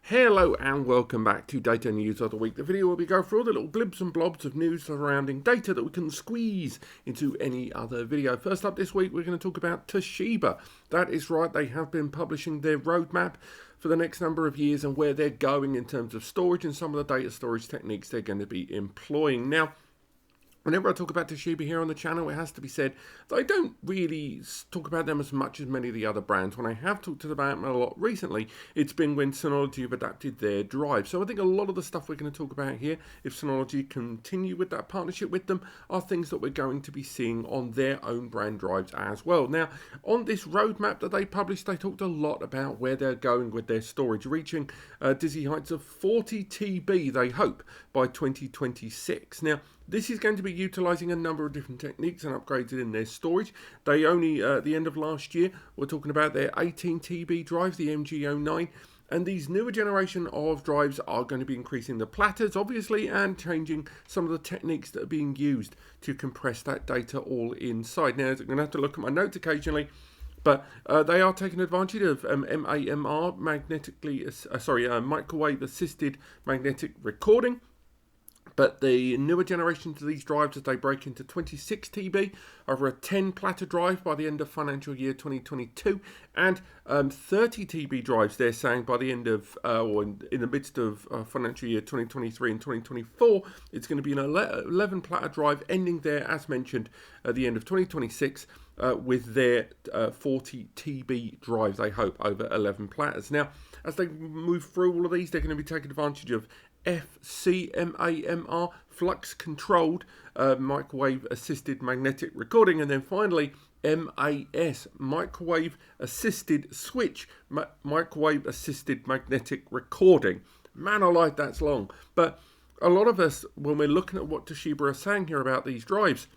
Hello and welcome back to Data News of the Week, the video where we go through all the little glibs and blobs of news surrounding data that we can squeeze into any other video. First up this week, we're going to talk about Toshiba. That is right, they have been publishing their roadmap for the next number of years and where they're going in terms of storage and some of the data storage techniques they're going to be employing. Now, whenever I talk about Toshiba here on the channel, it has to be said that I don't really talk about them as much as many of the other brands. When I have talked about them a lot recently, it's been when Synology have adapted their drive. So I think a lot of the stuff we're going to talk about here, if Synology continue with that partnership with them, are things that we're going to be seeing on their own brand drives as well. Now, on this roadmap that they published, they talked a lot about where they're going with their storage, reaching dizzy heights of 40 TB, they hope, by 2026. Now, this is going to be utilising a number of different techniques and upgrades in their storage. They only, at the end of last year, were talking about their 18 TB drives, the MG09, and these newer generation of drives are going to be increasing the platters, obviously, and changing some of the techniques that are being used to compress that data all inside. Now, I'm going to have to look at my notes occasionally, but they are taking advantage of MAMR, microwave assisted magnetic recording. But the newer generations of these drives, as they break into 26 TB over a 10 platter drive by the end of financial year 2022, and 30 TB drives, they're saying, by the end of, or in the midst of financial year 2023 and 2024, it's going to be an 11 platter drive, ending there, as mentioned, at the end of 2026, with their 40 TB drives, they hope, over 11 platters. Now, as they move through all of these, they're going to be taking advantage of FCMAMR, flux controlled microwave assisted magnetic recording, and then finally MAS, microwave assisted switch microwave assisted magnetic recording. Man alive, that's long. But a lot of us, when we're looking at what Toshiba are saying here about these drives,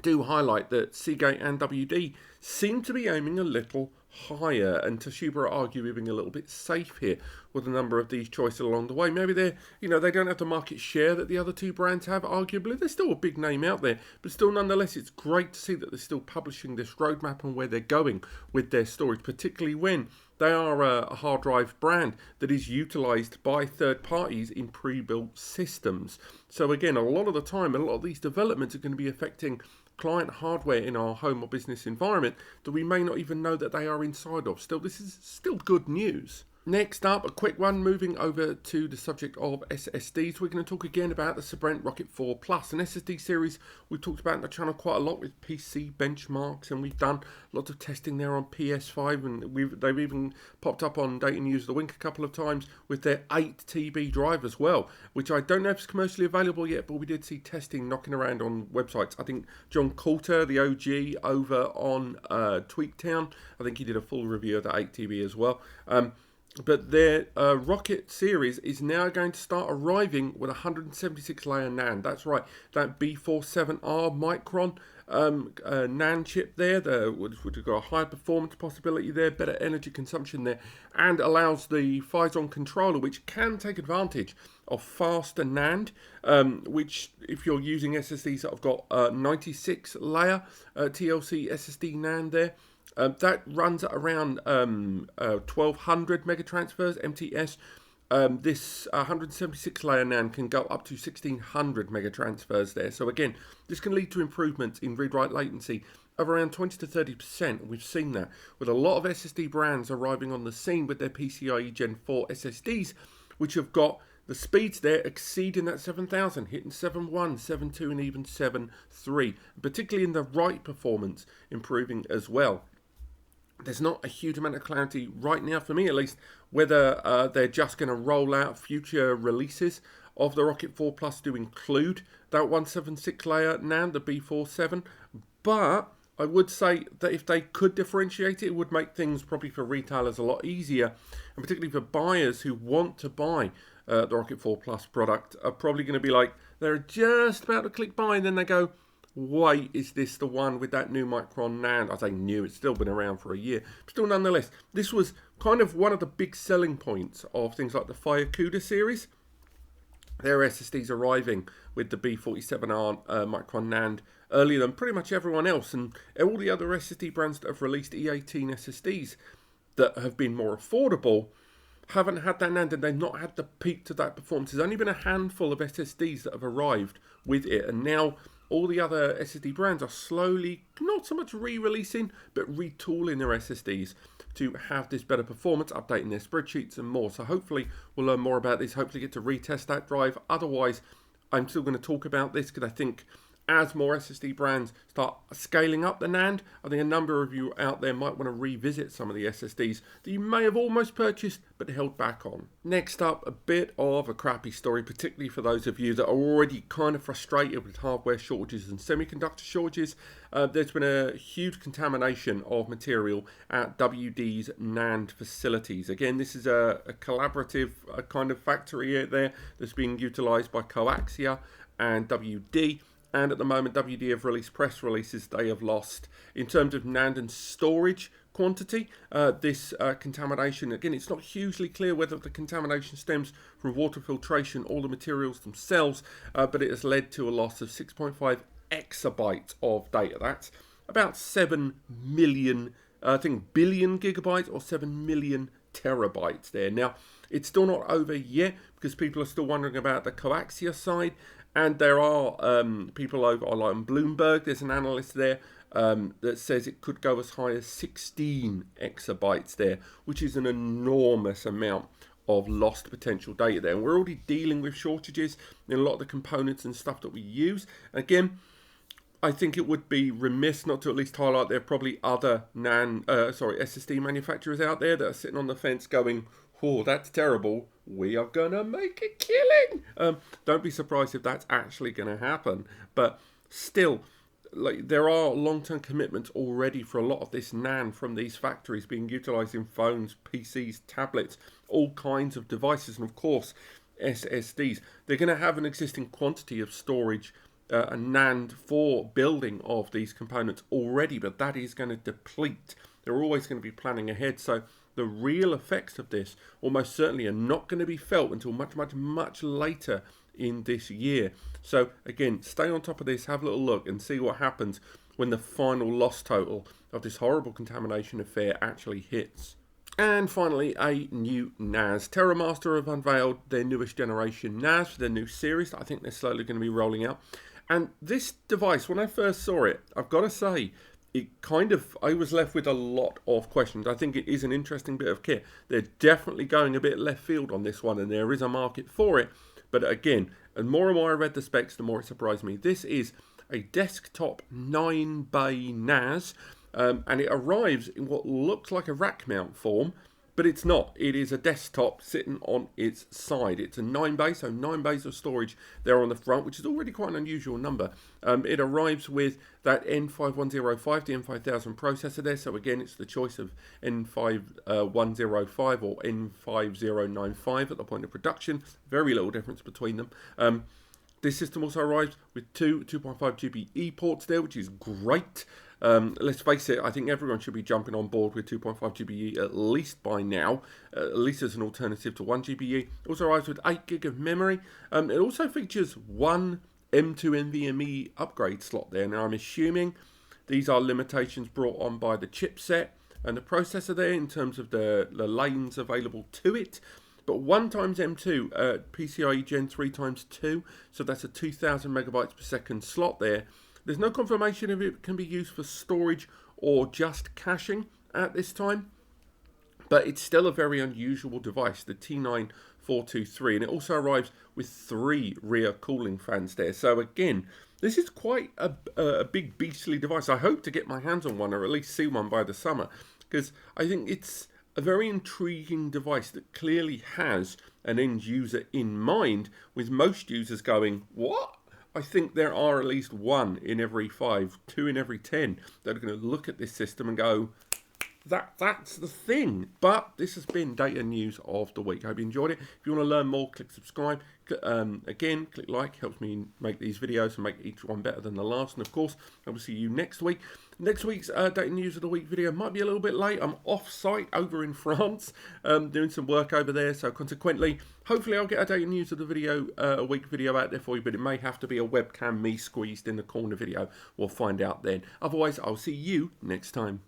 do highlight that Seagate and WD seem to be aiming a little higher, and Toshiba are arguably being a little bit safe here with a number of these choices along the way. Maybe they're, they don't have the market share that the other two brands have, arguably. They're still a big name out there, but still, nonetheless, it's great to see that they're still publishing this roadmap and where they're going with their storage, particularly when they are a hard drive brand that is utilised by third parties in pre-built systems. So again, a lot of the time, a lot of these developments are going to be affecting client hardware in our home or business environment that we may not even know that they are inside of. Still, this is still good news. Next up, a quick one, moving over to the subject of SSDs. We're going to talk again about the Sabrent Rocket 4 Plus, an SSD series we've talked about in the channel quite a lot with PC benchmarks, and we've done lots of testing there on PS5, and they've even popped up on Data News of the Week a couple of times with their 8 TB drive as well, which I don't know if it's commercially available yet, but we did see testing knocking around on websites. I think John Coulter, the OG over on Tweaktown, I think he did a full review of the 8 TB as well. But their Rocket series is now going to start arriving with 176 layer NAND. That's right, that B47R Micron NAND chip there, which would have got a higher performance possibility there, better energy consumption there, and allows the Phison controller, which can take advantage of faster NAND, which, if you're using SSDs that have got 96 layer TLC SSD NAND there, that runs at around 1200 megatransfers MTS. This 176 layer NAND can go up to 1600 megatransfers there. So again, this can lead to improvements in read-write latency of around 20 to 30%. We've seen that with a lot of SSD brands arriving on the scene with their PCIe Gen 4 SSDs, which have got the speeds there exceeding that 7000, hitting 7.1, 7.2 and even 7.3, particularly in the write performance improving as well. There's not a huge amount of clarity right now, for me at least, whether they're just going to roll out future releases of the Rocket 4 Plus to include that 176 layer NAND, the B47. But I would say that if they could differentiate it, it would make things probably for retailers a lot easier, and particularly for buyers who want to buy the Rocket 4 Plus product are probably going to be like, they're just about to click buy, and then they go, wait, is this the one with that new Micron NAND? I say new, it's still been around for a year. But still, nonetheless, this was kind of one of the big selling points of things like the Firecuda series. Their SSDs arriving with the B47R Micron NAND earlier than pretty much everyone else. And all the other SSD brands that have released E18 SSDs that have been more affordable haven't had that NAND and they've not had the peak to that performance. There's only been a handful of SSDs that have arrived with it, and now all the other SSD brands are slowly, not so much re-releasing, but retooling their SSDs to have this better performance, updating their spreadsheets and more. So hopefully we'll learn more about this, hopefully get to retest that drive. Otherwise, I'm still going to talk about this because I think as more SSD brands start scaling up the NAND, I think a number of you out there might want to revisit some of the SSDs that you may have almost purchased but held back on. Next up, a bit of a crappy story, particularly for those of you that are already kind of frustrated with hardware shortages and semiconductor shortages. There's been a huge contamination of material at WD's NAND facilities. Again, this is a collaborative kind of factory out there that's being utilized by Coaxia and WD. And at the moment, WD have released press releases they have lost. In terms of NAND and storage quantity, this contamination, again, it's not hugely clear whether the contamination stems from water filtration or the materials themselves, but it has led to a loss of 6.5 exabytes of data. That's about 7 million, I think, billion gigabytes or 7 million terabytes there. Now, it's still not over yet because people are still wondering about the Coaxia side. And there are people over on Bloomberg, there's an analyst there that says it could go as high as 16 exabytes there, which is an enormous amount of lost potential data there. And we're already dealing with shortages in a lot of the components and stuff that we use. Again, I think it would be remiss not to at least highlight there are probably other SSD manufacturers out there that are sitting on the fence going, oh, that's terrible, we are going to make a killing. Don't be surprised if that's actually going to happen. But still, like, there are long-term commitments already for a lot of this NAND from these factories being utilized in phones, PCs, tablets, all kinds of devices, and of course, SSDs. They're going to have an existing quantity of storage and NAND for building of these components already, but that is going to deplete. They're always going to be planning ahead. So the real effects of this almost certainly are not going to be felt until much, much, much later in this year. So again, stay on top of this, have a little look and see what happens when the final loss total of this horrible contamination affair actually hits. And finally, a new NAS. Terramaster have unveiled their newest generation NAS for their new series that I think they're slowly going to be rolling out. And this device, when I first saw it, I've got to say, I was left with a lot of questions. I think it is an interesting bit of kit. They're definitely going a bit left field on this one, and there is a market for it. But again, and more I read the specs, the more it surprised me. This is a desktop 9-bay NAS, and it arrives in what looks like a rack mount form, but it's not. It is a desktop sitting on its side. It's a 9-bay, so 9 bays of storage there on the front, which is already quite an unusual number. It arrives with that N5105, the N5000 processor there. So again, it's the choice of N5105 or N5095 at the point of production. Very little difference between them. This system also arrives with two 2.5 GB ports there, which is great. Let's face it, I think everyone should be jumping on board with 2.5 GB at least by now, at least as an alternative to 1 GB. It also arrives with 8 GB of memory. It also features one M2 NVMe upgrade slot there. Now, I'm assuming these are limitations brought on by the chipset and the processor there in terms of the lanes available to it. But 1 times M2 PCIe Gen 3 times 2, so that's a 2000 megabytes per second slot there. There's no confirmation if it can be used for storage or just caching at this time, but it's still a very unusual device, the T9-423, and it also arrives with 3 rear cooling fans there. So again, this is quite a big beastly device. I hope to get my hands on one or at least see one by the summer, because I think it's a very intriguing device that clearly has an end user in mind, with most users going, what? I think there are at least 1 in every 5, 2 in every 10 that are going to look at this system and go, that's the thing. But this has been Data News of the Week. I hope you enjoyed it. If you want to learn more, click subscribe. Again, click like. Helps me make these videos and make each one better than the last. And of course, I will see you next week. Next week's Data News of the Week video might be a little bit late. I'm off-site over in France, doing some work over there. So consequently, hopefully I'll get a Data News of the video, a week video out there for you. But it may have to be a webcam me squeezed in the corner video. We'll find out then. Otherwise, I'll see you next time.